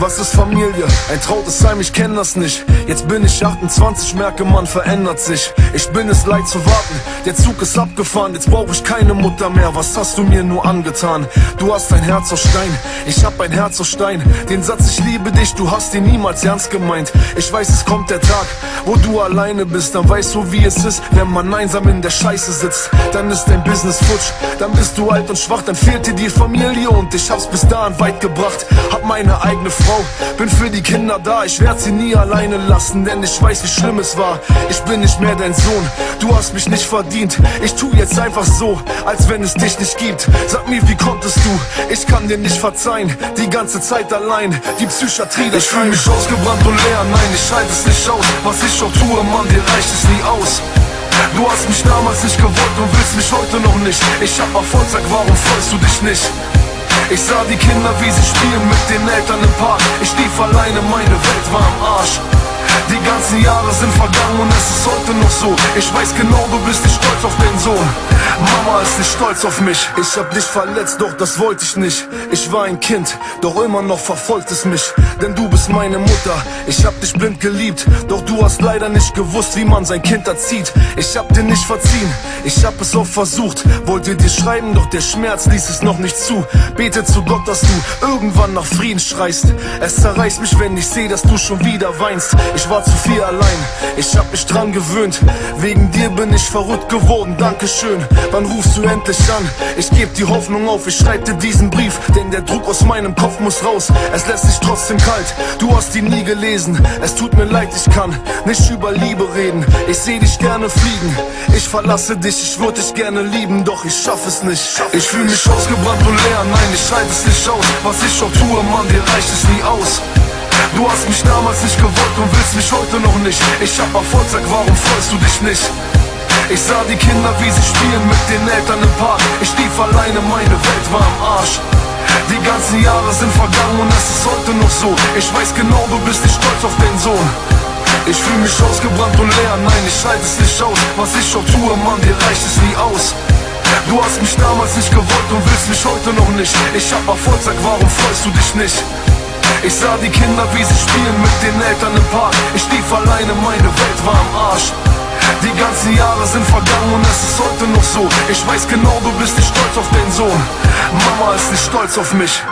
Was ist Familie? Ein trautes Heim, ich kenn das nicht. Jetzt bin ich 28, merke man verändert sich. Ich bin es leid zu warten, der Zug ist abgefahren. Jetzt brauch ich keine Mutter mehr, was hast du mir nur angetan? Du hast ein Herz aus Stein, ich hab ein Herz aus Stein. Den Satz, ich liebe dich, du hast ihn niemals ernst gemeint. Ich weiß, es kommt der Tag, wo du alleine bist. Dann weißt du, wie es ist, wenn man einsam in der Scheiße sitzt. Dann ist dein Business futsch, dann bist du alt und schwach. Dann fehlt dir die Familie und ich hab's bis dahin weit gebracht. Hab meine eigene Frau, bin für die Kinder da. Ich werd sie nie alleine lassen, denn ich weiß, wie schlimm es war. Ich bin nicht mehr dein Sohn, du hast mich nicht verdient. Ich tu jetzt einfach so, als wenn es dich nicht gibt. Sag mir, wie konntest du? Ich kann dir nicht verzeihen, die ganze Zeit allein. Die Psychiatrie, ich fühl mich ausgebrannt und leer. Nein, ich halte es nicht aus, was ich auch tue, Mann, dir reicht es nie aus. Du hast mich damals nicht gewollt und willst mich heute noch nicht. Ich hab Erfolg, sag, warum freust du dich nicht? Ich sah die Kinder, wie sie spielen mit den Eltern im Park. Ich lief alleine, meine Welt war am Arsch. Die ganzen Jahre sind vergangen und es ist heute noch so. Ich weiß genau, du bist nicht stolz auf den Sohn. Mama ist nicht stolz auf mich. Ich hab dich verletzt, doch das wollte ich nicht. Ich war ein Kind, doch immer noch verfolgt es mich. Denn du bist meine Mutter, ich hab dich blind geliebt. Doch du hast leider nicht gewusst, wie man sein Kind erzieht. Ich hab dir nicht verziehen, ich hab es oft versucht. Wollte dir schreiben, doch der Schmerz ließ es noch nicht zu. Bete zu Gott, dass du irgendwann nach Frieden schreist. Es zerreißt mich, wenn ich sehe, dass du schon wieder weinst. Ich war zu viel allein, ich hab mich dran gewöhnt. Wegen dir bin ich verrückt geworden, Dankeschön. Wann rufst du endlich an? Ich geb die Hoffnung auf, ich schreib dir diesen Brief. Denn der Druck aus meinem Kopf muss raus, es lässt sich trotzdem kalt. Du hast ihn nie gelesen, es tut mir leid, ich kann nicht über Liebe reden. Ich seh dich gerne fliegen, ich verlasse dich, ich würde dich gerne lieben, doch ich schaff es nicht. Ich fühl mich ausgebrannt und leer, nein, ich halte es nicht aus. Was ich auch tue, Mann, dir reicht es nie aus. Du hast mich damals nicht gewollt und willst mich heute noch nicht. Ich hab Erfolg, sag, warum freust du dich nicht? Ich sah die Kinder, wie sie spielen mit den Eltern im Park. Ich lief alleine, meine Welt war am Arsch. Die ganzen Jahre sind vergangen und es ist heute noch so. Ich weiß genau, du bist nicht stolz auf den Sohn. Ich fühl mich ausgebrannt und leer, nein, ich halte es nicht aus. Was ich auch tue, Mann, dir reicht es nie aus. Du hast mich damals nicht gewollt und willst mich heute noch nicht. Ich hab Erfolg, sag, warum freust du dich nicht? Ich sah die Kinder, wie sie spielen mit den Eltern im Park. Ich lief alleine, meine Welt war am Arsch. Die ganzen Jahre sind vergangen und es ist heute noch so. Ich weiß genau, du bist nicht stolz auf den Sohn. Mama ist nicht stolz auf mich.